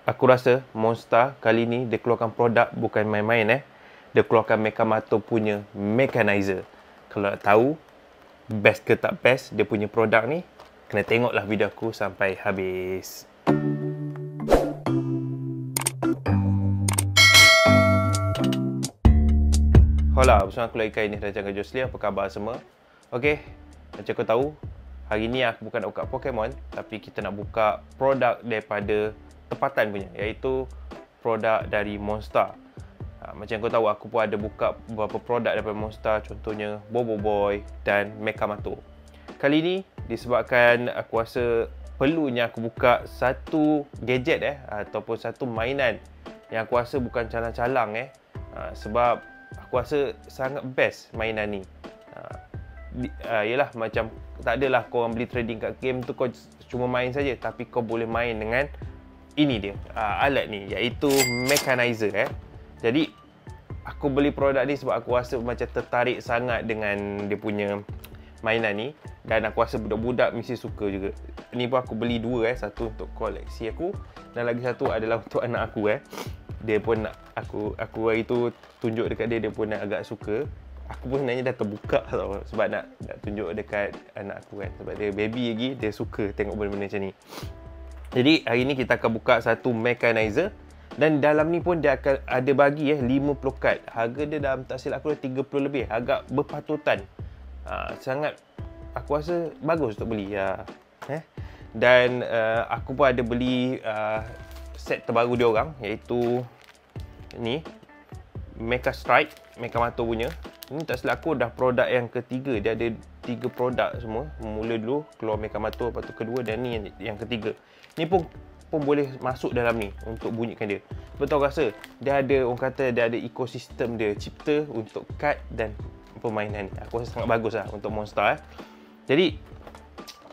Aku rasa Monster kali ni dia keluarkan produk bukan main-main Dia keluarkan Mekamato punya mechanizer. Kalau nak tahu best ke tak best dia punya produk ni, kena tengoklah video aku sampai habis. Hola, bersama aku lagi kali ni Raja Josli. Apa khabar semua? Okey, macam kau tahu, hari ni aku bukan nak buka Pokemon, tapi kita nak buka produk daripada tempatan punya, iaitu produk dari Monster. Macam kau tahu, aku pun ada buka beberapa produk daripada Monster, contohnya Bobo Boy dan Mekamato. Kali ni disebabkan aku rasa perlunya aku buka satu gadget ataupun satu mainan yang aku rasa bukan calang-calang sebab aku rasa sangat best mainan ni. Yelah, macam tak adalah kau orang beli trading kat game tu kau cuma main saja, tapi kau boleh main dengan ini dia, alat ni, iaitu mechanizer Jadi aku beli produk ni sebab aku rasa macam tertarik sangat dengan dia punya mainan ni, dan aku rasa budak-budak mesti suka juga. Ni pun aku beli dua satu untuk koleksi aku dan lagi satu adalah untuk anak aku Dia pun nak aku hari tu tunjuk dekat dia, dia pun agak suka. Aku pun sebenarnya dah terbuka tau, sebab nak tunjuk dekat anak aku sebab dia baby lagi, dia suka tengok benda-benda macam ni. Jadi hari ni kita akan buka satu mechanizer, dan dalam ni pun dia akan ada bagi 50 kad. Harga dia dalam tak silap aku 30 lebih, agak berpatutan. Sangat aku rasa bagus untuk beli Dan aku pun ada beli set terbaru dia orang, iaitu ni Mecha Strike, Mekamato punya. Ini tak silap aku dah produk yang ketiga. Dia ada 3 produk semua. Mula dulu keluar Mekamato, lepas tu kedua, dan ni yang ketiga. Ni pun boleh masuk dalam ni untuk bunyikan dia. Betul rasa dia ada, orang kata dia ada ekosistem dia cipta untuk kad dan permainan ni. Aku rasa sangat bagus untuk Monster Jadi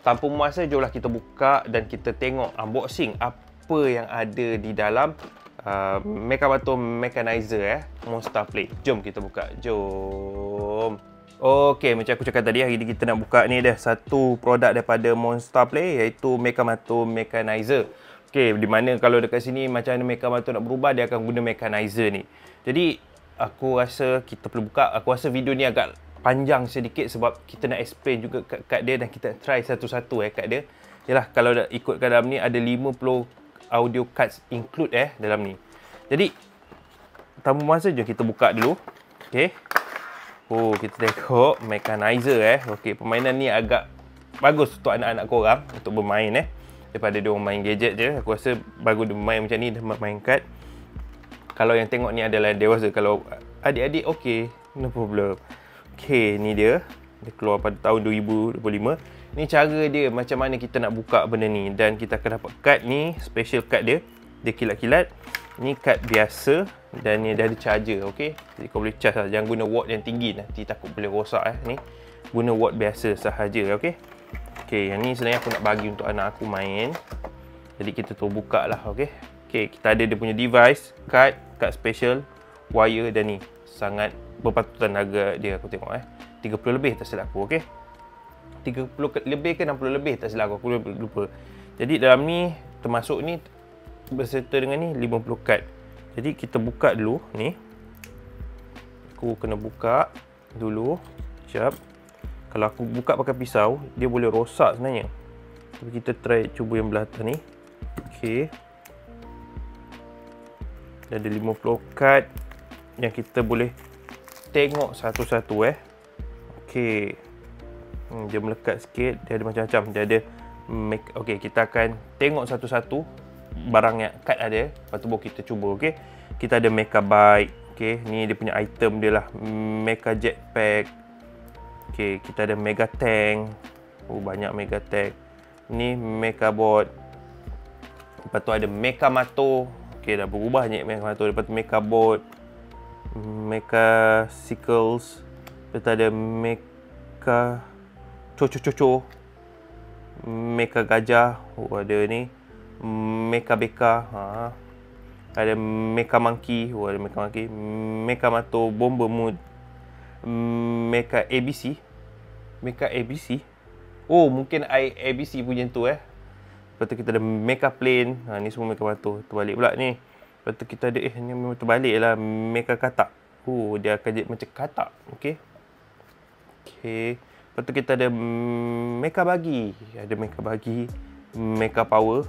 tanpa masa, jomlah kita buka dan kita tengok unboxing apa yang ada di dalam Mekamato mechanizer Monster Play. Jom kita buka. Jom. Okey, macam aku cakap tadi, hari ni kita nak buka ni dah satu produk daripada Monster Play, iaitu Mekamato mechanizer. Okey, di mana kalau dekat sini macam mana Mekamato nak berubah, dia akan guna mechanizer ni. Jadi aku rasa kita perlu buka. Aku rasa video ni agak panjang sedikit sebab kita nak explain juga kad dia dan kita try satu-satu kad dia. Yalah, kalau dah ikut kat dalam ni ada 50 audio cards include dalam ni. Jadi tanpa masa, jom kita buka dulu. Okey. Kita tengok mechanizer Okey, permainan ni agak bagus untuk anak-anak korang untuk bermain daripada dia orang main gadget je. Aku rasa bagus dia main macam ni, dia main kad. Kalau yang tengok ni adalah dewasa, kalau adik-adik okey, no problem. Okey, ni dia keluar pada tahun 2025. Ni cara dia macam mana kita nak buka benda ni, dan kita akan dapat kad ni, special kad dia kilat-kilat. Ni kad biasa dan ni dia ada charger. Okey, jadi kau boleh charge lah. Jangan guna watt yang tinggi, nanti takut boleh rosak ni. Guna watt biasa sahaja. Okey, yang ni sebenarnya aku nak bagi untuk anak aku main, jadi kita tu buka lah. Okey, kita ada dia punya device, kad special, wire, dan ni sangat berpatutan harga dia. Aku tengok 30 lebih tak silap aku. Okey, 30 lebih ke 60 lebih tak silap aku lupa. Jadi dalam ni termasuk ni berserta dengan ni 50 kad. Jadi kita buka dulu ni. Aku kena buka dulu. Sekejap. Kalau aku buka pakai pisau, dia boleh rosak sebenarnya. Tapi kita try cuba yang belah atas ni. Okey. Ada 50 kad yang kita boleh tengok satu-satu Okey. Dia melekat sikit, dia ada macam-macam. Dia ada okey, kita akan tengok satu-satu barang yang kad ada, lepas tu baru kita cuba. Okey, kita ada Mecha Bike. Okey, ni dia punya item dia lah. Mecha Jetpack. Okey, kita ada Mega Tank. Banyak Mega Tank. Ni Mecha Bot. Lepas tu ada Mekamato. Okey, dah berubah ni Mekamato. Lepas tu Mecha Bot, Mecha Sickles. Lepas tu ada Mecha Coco, Mecha Gajah. Ada ni Mecha Beka. Ada Mecha Monkey. Ada Mecha Monkey. Mekamato Bomber Mood. Mecha ABC. Mungkin ABC punya tu Lepas Lepas tu kita ada Mecha Plane. Ni semua Mecha Motor. Terbalik pula ni. Lepas tu kita ada ni memang terbalik lah, Mecha Katak. Dia akan jadi macam katak. Okey. Lepas tu kita ada Mecha Buggy. Ada Mecha Buggy, Mecha Power.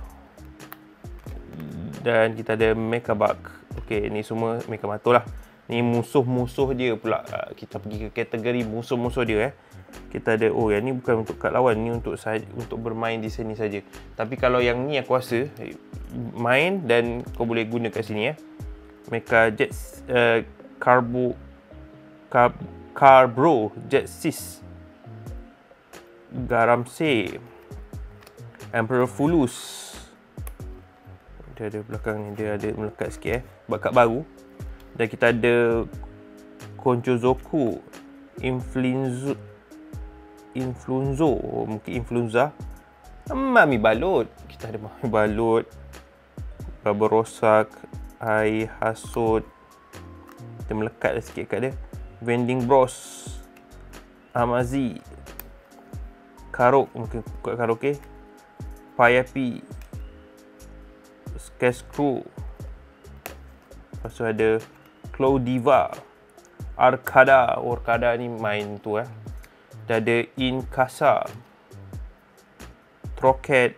Dan kita ada Mecha Bug. Okey, ni semua Mecha Motor lah. Ni musuh-musuh dia pula. Kita pergi ke kategori musuh-musuh dia. Kita ada, yang ni bukan untuk kat lawan, ni untuk bermain di sini saja. Tapi kalau yang ni aku rasa main dan kau boleh guna kat sini Mecha Jet Carbro Jet Sis Garamse Emperor Fulus. Dia ada belakang ni, dia ada melekat sikit bakat baru. Dan kita ada Konchozoku Influenzo, mungkin Influenza. Mami Balut. Kita ada Mami Balut, Barbarosak, Ai Hasut. Kita melekat sikit kat dia. Vending Bros, Amazi, Karok, mungkin kat karaoke. Payapi, Scarecrow. Lepas tu ada Cloudiva, Arcada. Arcada ni main tu Dah ada Inkasa, Trocket,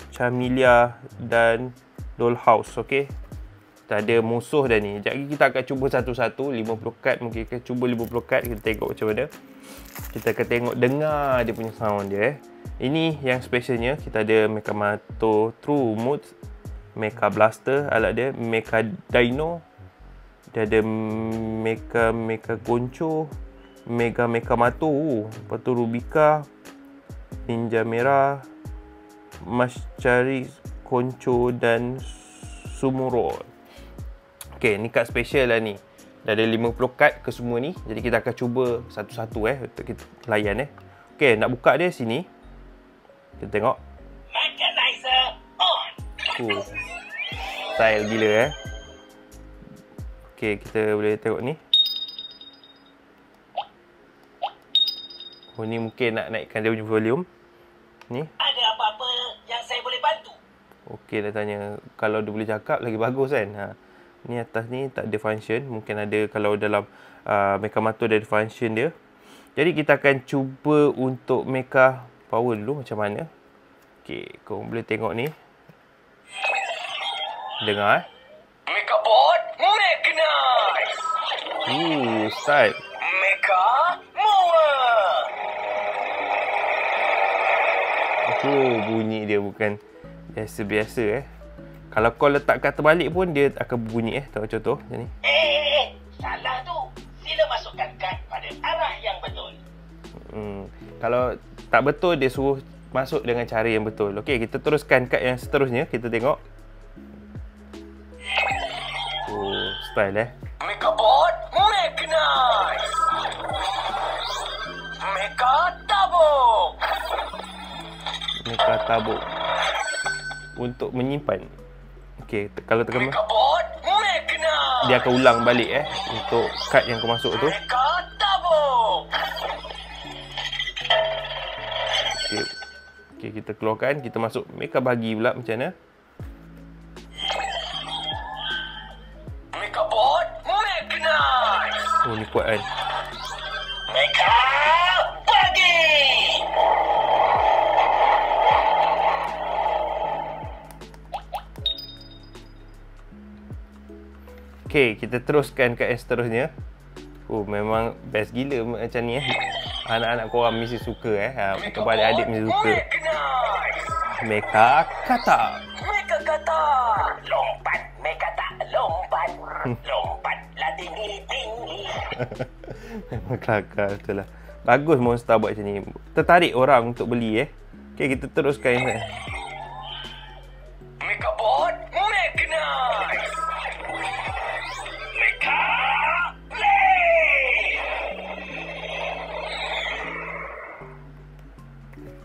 Chamilia dan Dollhouse. Okey. Kita ada musuh dah ni. Sekejap lagi kita akan cuba satu-satu. 50 kad mungkin kita cuba 50 kad. Kita tengok macam mana. Kita akan tengok dengar dia punya sound dia. Ini yang specialnya. Kita ada Mecha Motor True Mode, Mecha Blaster alat dia, Mecha Dino. Dia ada Mecha Goncho, Mecha Motor. Lepas tu Rubika, Ninja Merah, Maschari, Koncho dan Sumuro. Okey, ni kad special lah ni. Dah ada 50 kad ke semua ni. Jadi kita akan cuba satu-satu untuk kita layan Okey, nak buka dia sini. Kita tengok. Mechanizer on. Style gila Okey, kita boleh tengok ni. Ni mungkin nak naikkan dia punya volume. Ni. Ada apa-apa yang saya boleh bantu? Okey, dah tanya. Kalau dia boleh cakap lagi bagus kan. Ni atas ni tak ada function. Mungkin ada kalau dalam Mecha Motor dia ada function dia. Jadi kita akan cuba untuk Mecha Power dulu macam mana. Okey, kau boleh tengok ni. Dengar Mecha Bot Mechanize. Start. Mecha Mover. Bunyi dia bukan biasa-biasa Kalau kau letak kat terbalik pun dia akan berbunyi Tengok contoh macam ni. Salah tu. Sila masukkan kad pada arah yang betul. Kalau tak betul dia suruh masuk dengan cara yang betul. Okey, kita teruskan kad yang seterusnya. Kita tengok. Style Mecha Bot Mechanize. Mecha Tabuk. Mecha Tabuk. Untuk menyimpan. Okey, kalau tekan dia akan ulang balik untuk kad yang kau masuk tu. Okey, kita keluarkan, kita masuk Mecha Buggy pula macam mana? Mecha Bot Mechanize. Ni kuat kan. Mecha Buggy. Okey, kita teruskan kat yang seterusnya. Memang best gila macam ni Anak-anak korang mesti suka kepada adik mesti suka. Mecha Kata. Mecha Kata. Lompat Mecha tak lompat. Lompat lah tinggi-tinggi. Memang kelakar betul lah. Bagus Monster buat macam ni. Tertarik orang untuk beli Okey, kita teruskan yang Mecha Bot Mechanize. Mecha Play.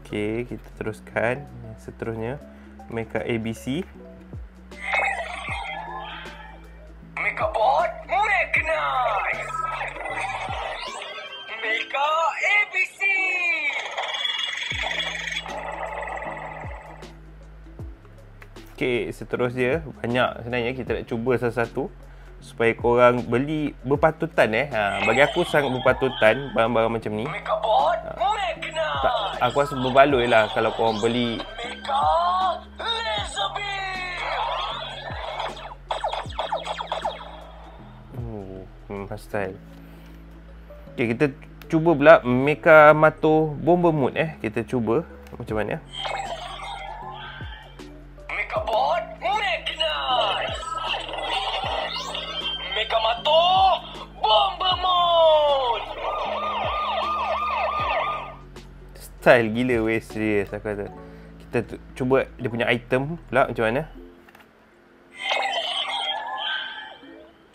Okey, kita teruskan yang seterusnya. Mecha ABC. Mecha Bot Mechanize. Mecha ABC. Okay, seterusnya banyak sebenarnya kita nak cuba satu-satu supaya korang beli berpatutan bagi aku sangat berpatutan barang-barang macam ni. Tak, aku rasa berbaloi lah kalau korang beli style. Okay, kita cuba pula Mecha Mato Bomber Mode kita cuba macam mana. Mechabot Mechanized. Mecha Mato Bomber Mode. Style gila weh, serius aku kata. Kita cuba dia punya item pula macam mana.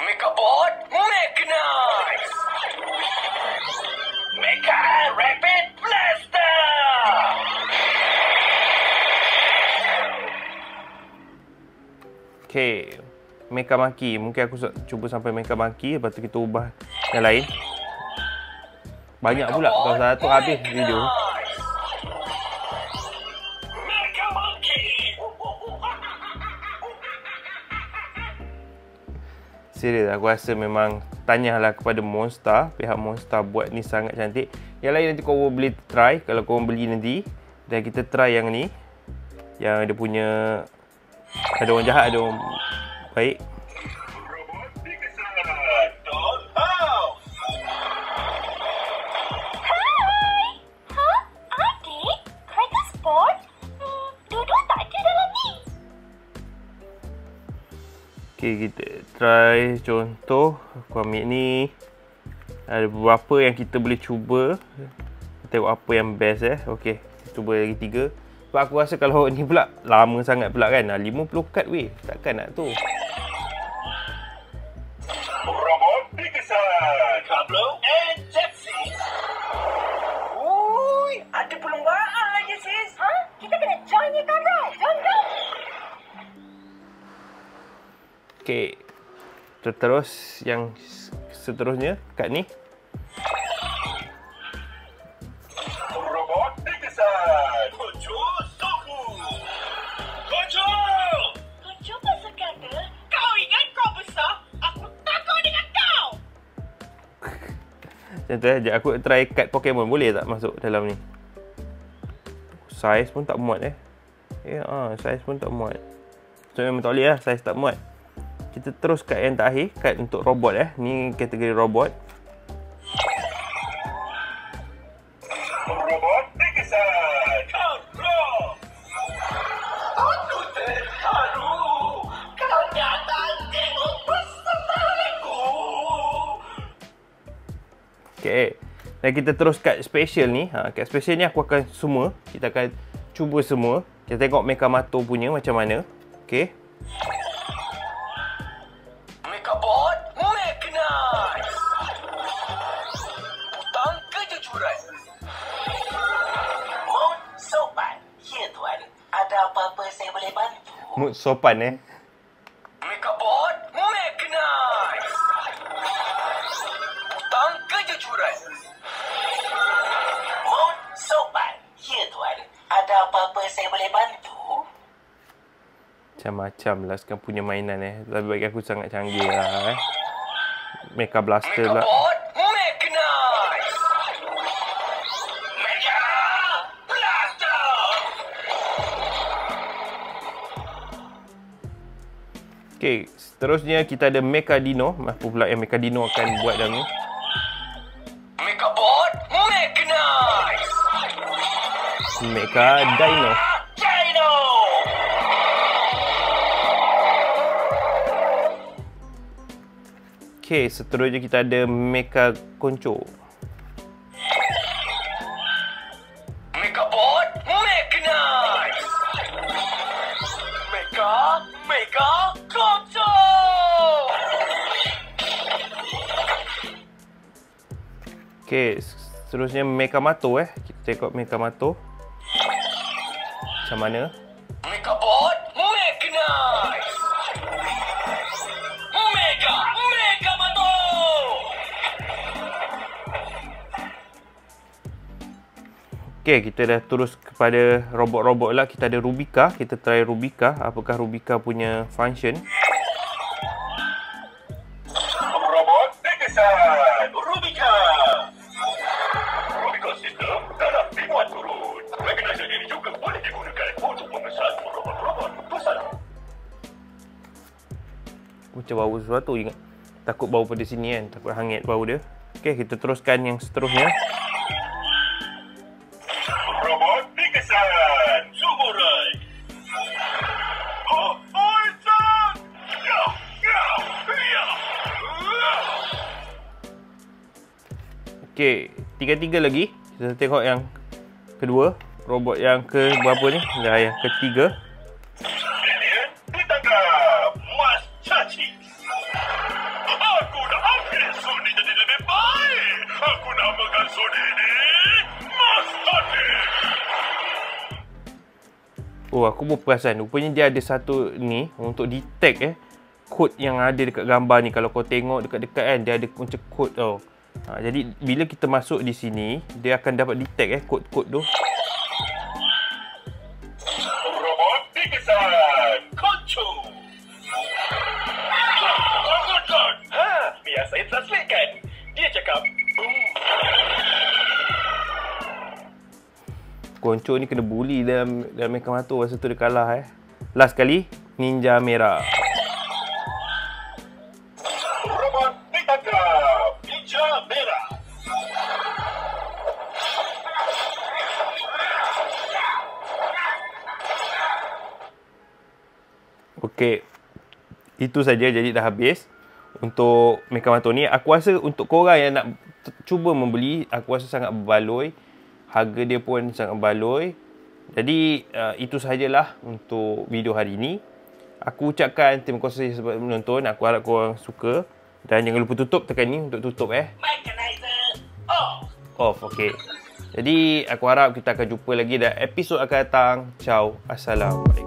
Mechabot Mechanized. Mecha Rapid Blaster. Okay, Mecha Maki. Mungkin aku cuba sampai Mecha Maki, lepas tu kita ubah yang lain. Banyak pula kalau satu habis video. Mecha Monkey. Serius, aku rasa memang tanyalah kepada Monster. Pihak Monster buat ni sangat cantik. Yang lain nanti korang boleh try kalau korang beli nanti. Dan kita try yang ni, yang dia punya ada orang jahat, ada orang baik. Okay, kita try contoh. Aku ambil ni. Ada beberapa yang kita boleh cuba. Tengok apa yang best Okay, kita cuba lagi 3. Sebab aku rasa kalau ni pula lama sangat pula kan. 50 kad weh. Takkan nak tu. Robot Pegasus. Pablo and Jepsy. Ui, ada perlombaan lagi sis. Ha? Kita kena join ni kan? Join. Okay, terus yang seterusnya kat ni. Robot Pegasus. Kojo Soku. Kojo! Kojo pasal kata, kau ingat kau besar? Aku takut dengan kau! Macam tu sekejap aku try kad Pokemon. Boleh tak masuk dalam ni? Saiz pun tak muat saiz pun tak muat. So memang tak boleh lah, saiz tak muat. Kita terus kad yang terakhir, kad untuk robot ni kategori robot. Robot Pegasus. Control. Aku terharu. Kau datang tengok pesertaku. Okay. Dan kita terus kad special ni. Kad special ni aku akan semua. Kita akan cuba semua. Kita tengok Mecha Mato punya macam mana. Okay. Mechabot Mechanized. Butang kejujuran. Mood sopan. Ya tuan. Ada apa-apa saya boleh bantu? Mood sopan Mechabot Mechanized. Butang kejujuran. Mood sopan. Ya tuan. Ada apa-apa saya boleh bantu? Macam-macam lah sekarang punya mainan Tapi bagi aku sangat canggih lah Mecha Blaster pula. Mechabot Mechanized. Mecha Blaster. Okay, seterusnya kita ada Mecha Dino. Apa pula yang Mecha Dino akan buat dalam ni? Mechabot Mechanized. Mecha Dino. Dino. Okay, seterusnya kita ada Mecha Concho. Mechabot Mechanized. Mecha Concho. Okay, seterusnya Mecha Mato Kita tengok Mecha Mato macam mana. Mechabot Mechanized. Mega Mato. Okey, kita dah terus kepada robot-robot lah. Kita ada Rubika. Kita try Rubika. Apakah Rubika punya function? Robot terkesan Rubika. Rubicon System dalam dimuat turun. Mekanizer ini juga boleh digunakan untuk memesan robot-robot pesanan. Macam bau sesuatu ingat. Takut bau pada sini kan. Takut hangit bau dia. Okey, kita teruskan yang seterusnya. Robot terkesan Sumurai. Okey, tiga-tiga lagi. Kita tengok yang kedua. Robot yang ke berapa ni? Dah yang ketiga. Alien ditangkap. Mas Caci. Aku nak ambil Sony jadi lebih baik. Aku namakan Sony ini Mas Caci. Oh, aku pun perasan. Rupanya dia ada satu ni untuk detect kod yang ada dekat gambar ni. Kalau kau tengok dekat-dekat kan, dia ada macam kod tau. Jadi bila kita masuk di sini, dia akan dapat detect kod-kod tu. Robot terkesan Koncu. Biar saya translatekan. Dia cakap, Konco ni kena bully dalam Mekamato. Masa tu dia kalah Last kali, Ninja Merah. robot ditangkap. Ninja Merah. Okey. Itu saja, jadi dah habis untuk Mekamato ni. Aku rasa untuk korang yang nak cuba membeli, aku rasa sangat berbaloi. Harga dia pun sangat berbaloi. Jadi itu sahajalah untuk video hari ini. Aku ucapkan terima kasih sebab menonton. Aku harap korang suka. Dan jangan lupa tutup, tekan ni untuk tutup Mekanizer off. Off, okey. Jadi aku harap kita akan jumpa lagi dalam episod akan datang. Ciao. Assalamualaikum.